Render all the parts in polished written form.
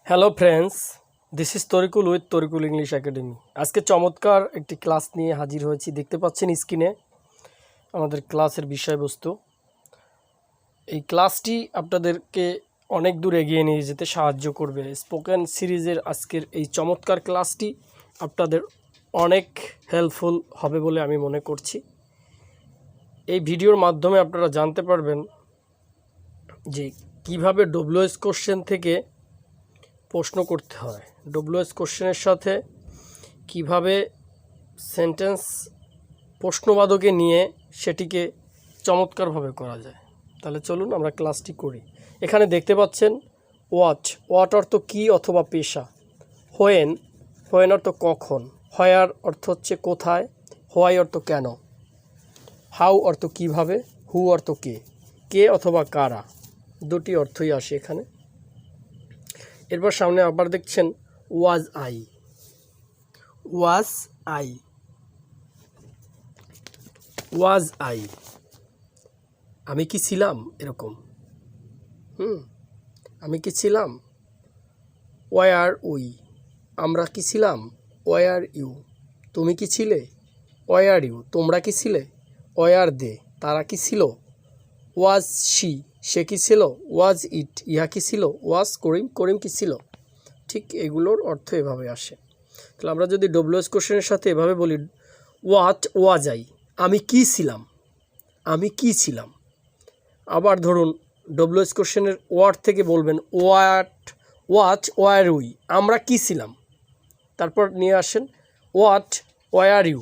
Hello friends, this is Tarikul with Tarikul English academy. আজকে চমৎকার একটি ক্লাস নিয়ে হাজির হয়েছি। দেখতে পাচ্ছেন স্ক্রিনে আমাদের ক্লাসের বিষয়বস্তু। এই ক্লাসটি আপনাদেরকে অনেক দূর এগিয়ে নিয়ে যেতে সাহায্য করবে। স্পোকেন সিরিজের আজকের এই চমৎকার ক্লাসটি আপনাদের অনেক হেল্পফুল হবে বলে আমি মনে করছি। এই ভিডিওর মাধ্যমে আপনারা জানতে পারবেন যে কিভাবে ডব্লিউএস কোশ্চেন থেকে প্রশ্ন করতে হয়, ডব্লিউএস কোশ্চেনের সাথে কিভাবে সেন্টেন্স প্রশ্নবাদকে নিয়ে সেটিকে চমৎকারভাবে করা যায়। তাহলে চলুন আমরা ক্লাসটি করি। এখানে দেখতে পাচ্ছেন ওয়াট অর্থ কি অথবা পেশা, হোয়েন অর্থ কখন, হোয়ার অর্থ হচ্ছে কোথায়, হোয়াই অর্থ কেন, হাউ অর্থ কিভাবে, হু অর্থ কে অথবা কারা, দুটি অর্থই আসে এখানে। এরপর সামনে আবার দেখছেন ওয়াজ আই, আমি কি ছিলাম, এরকম আমি কি ছিলাম। ওয়ার উই, আমরা কি ছিলাম। ওয়ার ইউ, তুমি কি ছিলে। ওয়ার ইউ, তোমরা কি ছিলে। ওয়ার দে, তারা কি ছিল। ওয়াজ শি, সে কি ছিল। ওয়াজ ইট, ইহা কি ছিল। ওয়াজ করিম কি ছিল। ঠিক এগুলোর অর্থ এভাবে আসে। তাহলে আমরা যদি ডব্লিউএস কোশ্চেনের সাথে এভাবে বলি, ওয়াজ আই, আমি কি ছিলাম। আবার ধরুন ডব্লিউএস কোশ্চেনের ওয়ার্ড থেকে বলবেন ওয়ার উই, আমরা কি ছিলাম। তারপর নিয়ে আসেন ওয়ার ইউ,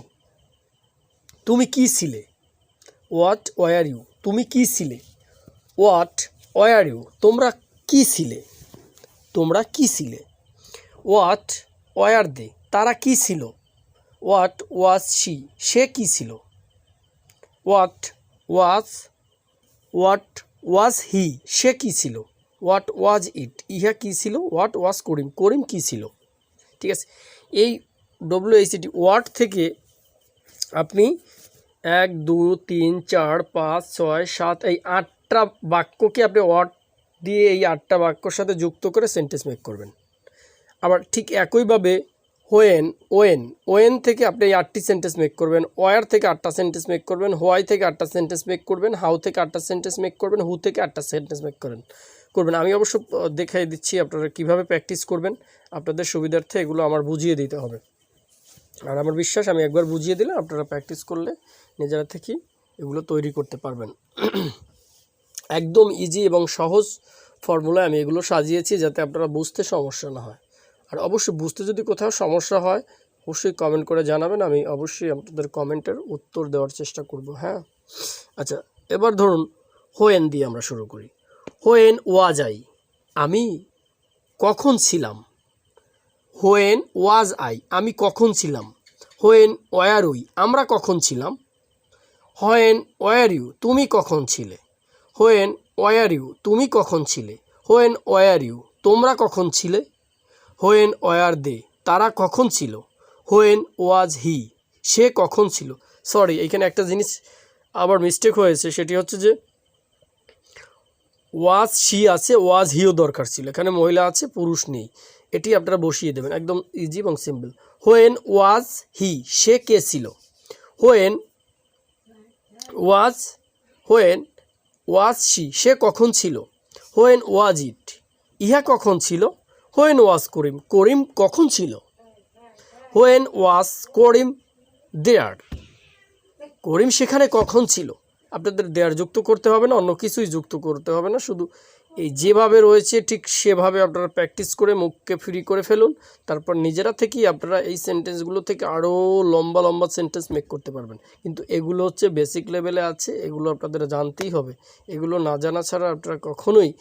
তুমি কি ছিলে। ওয়ার ইউ, তুমি কি ছিলে। ওয়ার ইউ, তোমরা কি ছিলে। ওয়ার দে, তারা কি ছিল। ওয়াজ শি, সে কি ছিল। ওয়াজ হি, সে কি ছিল। ওয়াজ ইট, ইহা কি ছিল। ওয়াজ করিম কি ছিল। ঠিক আছে, এই ডব্লিউএইচটি ওয়ার্ড থেকে আপনি 1 2 3 4 5 6 7 এই 8টা বাক্যকে আপনি ওয়ার্ড দিয়ে এই 8টা বাক্যর সাথে যুক্ত করে সেন্টেন্স মেক করবেন। আবার ঠিক একইভাবে ওয়েন থেকে আপনি এই 8টি সেন্টেন্স মেক করবেন। ওয়ার থেকে 8টা সেন্টেন্স মেক করবেন। হোয়াই থেকে 8টা সেন্টেন্স মেক করবেন। হাউ থেকে 8টা সেন্টেন্স মেক করবেন। হু থেকে 8টা সেন্টেন্স মেক করবেন। আমি অবশ্য দেখাই দিচ্ছি আপনারা কিভাবে প্র্যাকটিস করবেন। আপনাদের সুবিধার্থে এগুলো আমার বুঝিয়ে দিতে হবে। আর আমার বিশ্বাস, আমি একবার বুঝিয়ে দিলে আপনারা প্র্যাকটিস করলে নিজেরা থেকেই এগুলো তৈরি করতে পারবেন। একদম ইজি এবং সহজ ফর্মুলায় আমি এগুলো সাজিয়েছি যাতে আপনারা বুঝতে সমস্যা না হয়। আর অবশ্যই বুঝতে যদি কোথাও সমস্যা হয় অবশ্যই কমেন্ট করে জানাবেন, আমি অবশ্যই আপনাদের কমেন্টের উত্তর দেওয়ার চেষ্টা করব। হ্যাঁ, আচ্ছা, এবার ধরুন হোয়েন দিয়ে আমরা শুরু করি। হোয়েন ওয়াজ আই, আমি কখন ছিলাম। হোয়েন ওয়াজ আই, আমি কখন ছিলাম। হোয়েন ওয়ার উই, আমরা কখন ছিলাম। হোয়েন ওয়ার ইউ, তুমি কখন ছিলে। হোয়েন ওয়ার ইউ, তুমি কখন ছিলে। হোয়েন ওয়ার ইউ, তোমরা কখন ছিলে। হোয়েন ওয়ার দে, তারা কখন ছিল। হোয়েন ওয়াজ হি, সে কখন ছিল। সরি, এখানে একটা জিনিস আবার মিস্টেক হয়েছে, সেটি হচ্ছে যে ওয়াজ শি আছে, ওয়াজ হিও দরকার ছিল। এখানে মহিলা আছে, পুরুষ নেই। এটি আপনারা বসিয়ে দেবেন, একদম ইজি এবং সিম্পল। হোয়েন ওয়াজ হি, সে কে ছিল। হোয়েন ওয়াজ শি, সে কখন ছিল। হোয়েন ওয়াজ ইট, ইহা কখন ছিল। হোয়েন ওয়াজ করিম কখন ছিল। হোয়েন ওয়াজ করিম দেয়ার, করিম সেখানে কখন ছিল। আপনাদের দেয়ার যুক্ত করতে হবে না, অন্য কিছুই যুক্ত করতে হবে না, শুধু এই যেভাবে রয়েছে ঠিক সেভাবে আপনারা প্র্যাকটিস করে মুখকে ফ্রি করে ফেলুন। তারপর নিজেরা থেকেই আপনারা এই সেন্টেন্সগুলো থেকে আরও লম্বা লম্বা সেন্টেন্স মেক করতে পারবেন। কিন্তু এগুলো হচ্ছে বেসিক লেভেলে আছে, এগুলো আপনাদের জানতেই হবে। এগুলো না জানা ছাড়া আপনারা কখনোই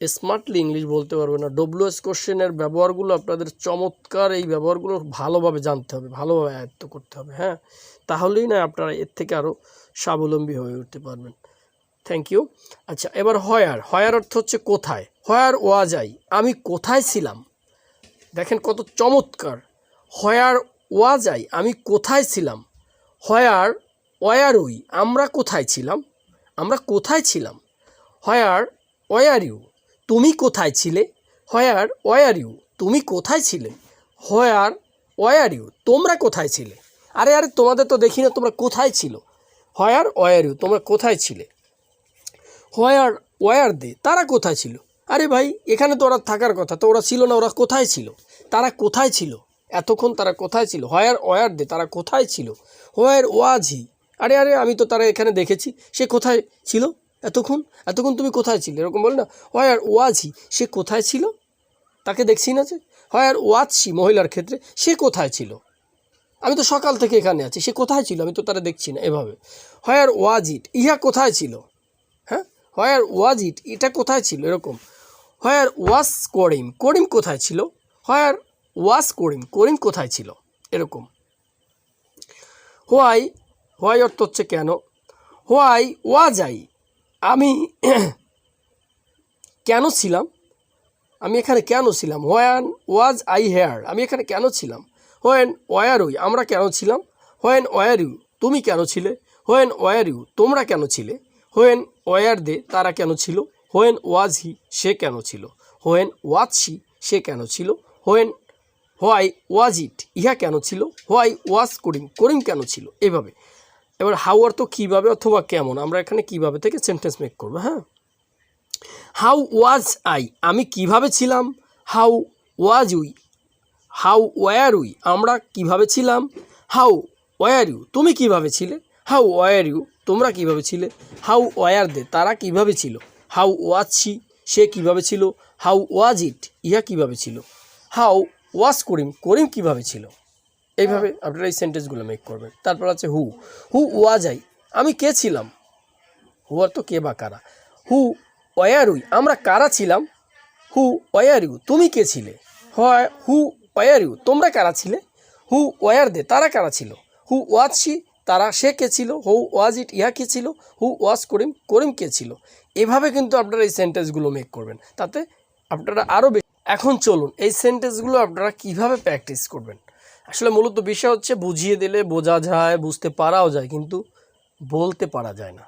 স্মার্টলি ইংলিশ বলতে পারবেন না। ডব্লিউএস কোশ্চেনের ব্যবহারগুলো আপনাদের চমৎকার, এই ব্যবহারগুলো ভালোভাবে জানতে হবে, ভালোভাবে আয়ত্ত করতে হবে। হ্যাঁ, তাহলেই না আপনারা এর থেকে আরও স্বাবলম্বী হয়ে উঠতে পারবেন। Thank you. আচ্ছা, এবার হোয়ার অর্থ হচ্ছে কোথায়। হোয়ার ওয়াজ আই, আমি কোথায় ছিলাম। দেখেন কত চমৎকার। হোয়ার ওয়াজ আই, আমি কোথায় ছিলাম। ওয়ার উই, আমরা কোথায় ছিলাম। হোয়ার ওয়ার ইউ, তুমি কোথায় ছিলে। হোয়ার ওয়ার ইউ, তুমি কোথায় ছিলে? হোয়ার ওয়ার ইউ, তোমরা কোথায় ছিলে? আরে আরে তোমাদের তো দেখি না, তোমরা কোথায় ছিল? হোয়ার ওয়ার ইউ, তোমরা কোথায় ছিলে? হোয়ার ওয়ার দে, তারা কোথায় ছিল? আরে ভাই এখানে তো ওরা থাকার কথা, তো ওরা ছিল না, ওরা কোথায় ছিল? তারা কোথায় ছিল এতক্ষণ? তারা কোথায় ছিল? হোয়ার ওয়ার দে, তারা কোথায় ছিল? হোয়ার ওয়াজ হি, আরে আরে আমি তো তারা এখানে দেখেছি, সে কোথায় ছিল এতক্ষণ? এতক্ষণ তুমি কোথায় ছিলে এরকম বল না। হোয়ার ওয়াজ হি, সে কোথায় ছিল? তাকে দেখছি না যে। হোয়ার ওয়াজ শি, মহিলার ক্ষেত্রে, সে কোথায় ছিল? আমি তো সকাল থেকে এখানে আছি, সে কোথায় ছিল? আমি তো তারা দেখছি না, এভাবে। হোয়ার ওয়াজ ইট, ইহা কোথায় ছিল? হ্যাঁ, হোয়ার ওয়াজ ইট, এটা কোথায় ছিল এরকম। হোয়ার ওয়াজ করিম, করিম কোথায় ছিল? হোয়ার ওয়াজ করিম, করিম কোথায় ছিল এরকম। হোয়াই, হোয়াই অর্থ হচ্ছে কেন। হোয়াই ওয়াজ আই, আমি কেন ছিলাম? আমি এখানে কেন ছিলাম? হোয়ান ওয়াজ আই হেয়ার, আমি এখানে কেন ছিলাম? হোয়েন ওয়ার উই, আমরা কেন ছিলাম? হোয়েন ওয়ার ইউ, তুমি কেন ছিলে? হোয়েন ওয়ার ইউ, তোমরা কেন ছিলে? হোয়েন ওয়ার দে, তারা কেন ছিল? হোয়েন ওয়াজ হি, সে কেন ছিল? হোয়েন ওয়াজ শি, সে কেন ছিল? হোয়েন হোয়াই ওয়াজ ইট, ইহা কেন ছিল? হোয়াই ওয়াজ করিম, করিম কেন ছিল? এভাবে। এবার হাউ অর্থ কীভাবে অথবা কেমন, আমরা এখানে কীভাবে থেকে সেন্টেন্স মেক করবো। হ্যাঁ, হাউ ওয়াজ আই, আমি কিভাবে ছিলাম? How was we, how were we, আমরা কিভাবে ছিলাম? হাউ ওয়ার ইউ, তুমি কিভাবে ছিলে? হাউ ওয়ার ইউ, তোমরা কিভাবে ছিলে? হাউ ওয়ার দে, তারা কিভাবে ছিল? হাউ ওয়াজ শি, সে কিভাবে ছিল? হাউ ওয়াজ ইট, ইহা কিভাবে ছিল? হাউ ওয়াজ করিম, করিম কিভাবে ছিল? এইভাবে আপনারা এই সেন্টেন্সগুলো মেক করবেন। তারপর আছে হু, হু ওয়াজ আই, আমি কে ছিলাম? হু অর্থ কে বা কারা। হু ওয়ার উই, আমরা কারা ছিলাম? হু ওয়ার ইউ, তুমি কে ছিলে? হয় হু ওয়ার ইউ, তোমরা কারা ছিলে? হু ওয়ার দে, তারা কারা ছিল? হু ওয়াজ শি, তারা, সে কে ছিল? হু ওয়াজ ইট, ইহা কে ছিল? হু ওয়াজ করিম, করিম কে ছিল? এভাবে কিন্তু আপনারা এই সেন্টেন্সগুলো মেক করবেন, তাতে আপনারা আরও বেশি। এখন চলুন এই সেন্টেন্সগুলো আপনারা কিভাবে প্র্যাকটিস করবেন। আসলে মূলত বিষয় হচ্ছে বুঝিয়ে দিলে বোঝা যায়, বুঝতে পারাও যায়, কিন্তু বলতে পারা যায় না।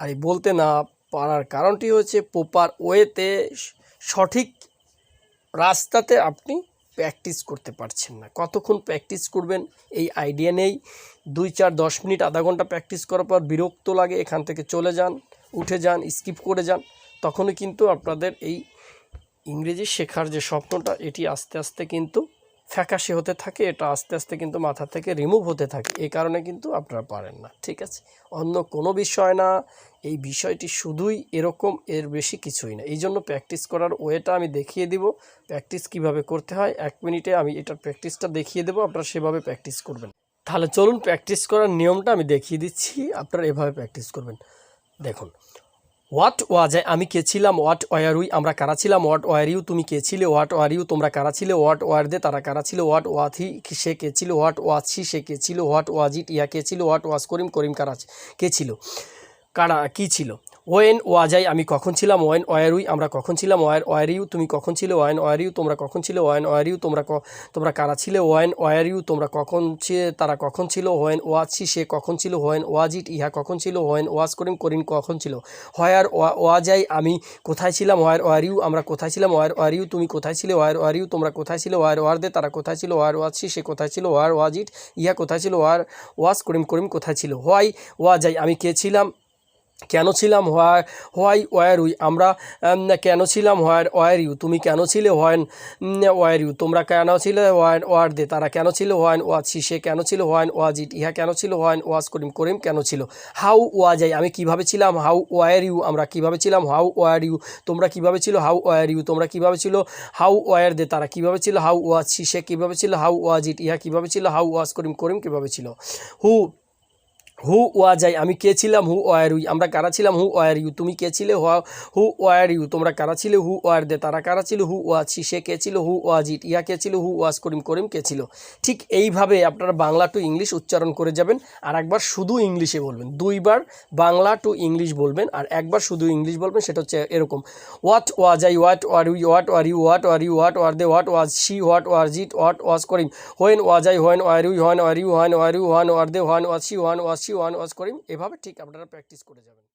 আর এই বলতে না পারার কারণটি হচ্ছে প্রপার ওয়েতে, সঠিক রাস্তাতে আপনি প্র্যাকটিস করতে পারছেন না। কতক্ষণ প্র্যাকটিস করবেন এই আইডিয়া নেই। 2-4-10 মিনিট, আধা ঘন্টা প্র্যাকটিস করার পর বিরক্ত লাগে, এখান থেকে চলে যান, উঠে যান, স্কিপ করে যান। তখনই কিন্তু আপনাদের এই ইংরেজি শেখার যে স্বপ্নটা, এটি আস্তে আস্তে কিন্তু ফ্যাকাশে হতে থাকে, এটা আস্তে আস্তে কিন্তু মাথা থেকে রিমুভ হতে থাকে। এই কারণে কিন্তু আপনারা পারেন না, ঠিক আছে? অন্য কোনো বিষয় না, এই বিষয়টি শুধুই এরকম, এর বেশি কিছুই না। এই জন্য প্র্যাকটিস করার ওয়েটা আমি দেখিয়ে দিব, প্র্যাকটিস কিভাবে করতে হয় 1 মিনিটে আমি এটার প্র্যাকটিসটা দেখিয়ে দেবো, আপনারা সেভাবে প্র্যাকটিস করবেন। তাহলে চলুন প্র্যাকটিস করার নিয়মটা আমি দেখিয়ে দিচ্ছি, আপনারা এভাবে প্র্যাকটিস করবেন। দেখুন, হোয়াট ওয়াজ আই, আমি কে ছিলাম? হোয়াট ওয়ার উই, আমরা কারা ছিলাম? হোয়াট ওয়ার ইউ, তুমি কে ছিলে? হোয়াট ওয়ার ইউ, তোমরা কারা ছিলে? হোয়াট ওয়ার দে, তারা কারা ছিল? হোয়াট ওয়াজ হি, সে কে ছিল? হোয়াট ওয়াজ শি, সে কে ছিল? হোয়াট ওয়াজ ইট, ইয়া কে ছিল? হোয়াট ওয়াজ করিম, করিম কারা, কে ছিল? কারা কী ছিল? ওয়েন ওয়াজ আই, আমি কখন ছিলাম? ওয়েন ওয়ার উই, আমরা কখন ছিলাম? ওয়ার ওয়ার ইউ, তুমি কখন ছিলে? ওয়ান ওয়ার ইউ, তোমরা কখন ছিলে? ওয়ান ওয়ার ইউ, তোমরা কারা ছিলে? ওয়ান ওয়ার ইউ, তোমরা কখন তারা কখন ছিল? ওয়েন ওয়াজ শি, সে কখন ছিল? ওয়েন ওয়াজ ইট, ইহা কখন ছিল? ওয়েন ওয়াজ করিম, করিম কখন ছিল? হোয়ার ওয়াজ আই, আমি কোথায় ছিলাম? ওয়ার ওয়ার ইউ, আমরা কোথায় ছিলাম? ওয়ার ওয়ার ইউ, তুমি কোথায় ছিলে? ওয়ার ওয়ার ইউ, তোমরা কোথায় ছিলে? ওয়ার ওয়ার দে, তারা কোথায় ছিল? ওয়ার ওয়াজ শি, সে কোথায় ছিল? ওয়ার ওয়াজ ইট, ইহা কোথায় ছিল? ওয়ার ওয়াজ করিম, করিম কোথায় ছিল? হোয়াই ওয়াজ আই, আমি কে ছিলাম? কেন ছিলাম? হোয়াই ওয়ার উই, আমরা কেন ছিলাম? হোয়ার ওয়ার ইউ, তুমি কেন ছিলে? হোয়ান ওয়ার ইউ, তোমরা কেন ছিলে? হোয়ান ওয়ার দে, তারা কেন ছিল? হোয়ান ওয়াজ শি, সে কেন ছিল? হোয়ান ওয়াজ ইট, ইহা কেন ছিল? হোয়ান ওয়াজ করিম, করিম কেন ছিল? হাউ ওয়াজ আই, আমি কিভাবে ছিলাম? হাউ ওয়ার ইউ, আমরা কিভাবে ছিলাম? হাউ ওয়ার ইউ, তোমরা কিভাবে ছিল? হাউ ওয়ার ইউ, তোমরা কিভাবে ছিল? হাউ ওয়ার দে, তারা কিভাবে ছিল? হাউ ওয়াজ শি, সে কিভাবে ছিল? হাউ ওয়াজ ইট, ইহা কিভাবে ছিল? হাউ ওয়াজ করিম, করিম কিভাবে ছিল? হু ওয়াজ আই, আমি কে ছিলাম? হু ওয়ার উই, আমরা কারা ছিলাম? হু ওয়ার ইউ, তুমি কে ছিলে? হু ওয়ার ইউ, তোমরা কারা ছিলে? হু ওয়ার দে, তারা কারা ছিল? হু ওয়াজ শি, সে কে ছিল? হু ওয়াজ ইট, ইয়া কে ছিল? হু ওয়াজ করিম, করিম কে ছিল? ঠিক এইভাবে আপনারা বাংলা টু ইংলিশ উচ্চারণ করে যাবেন। আর একবার শুধু ইংলিশে বলবেন, 2 বার বাংলা টু ইংলিশ বলবেন, আর একবার শুধু ইংলিশ বলবেন। সেটা হচ্ছে এরকম: what was I, what were we, what were you, what were you, what were they, what was she, what was it, what was Karim, when was I, when were you, when were you, when were you, when were they, when was she, when was she, when was Karim. এভাবে ঠিক আপনারা practice করে যাবেন।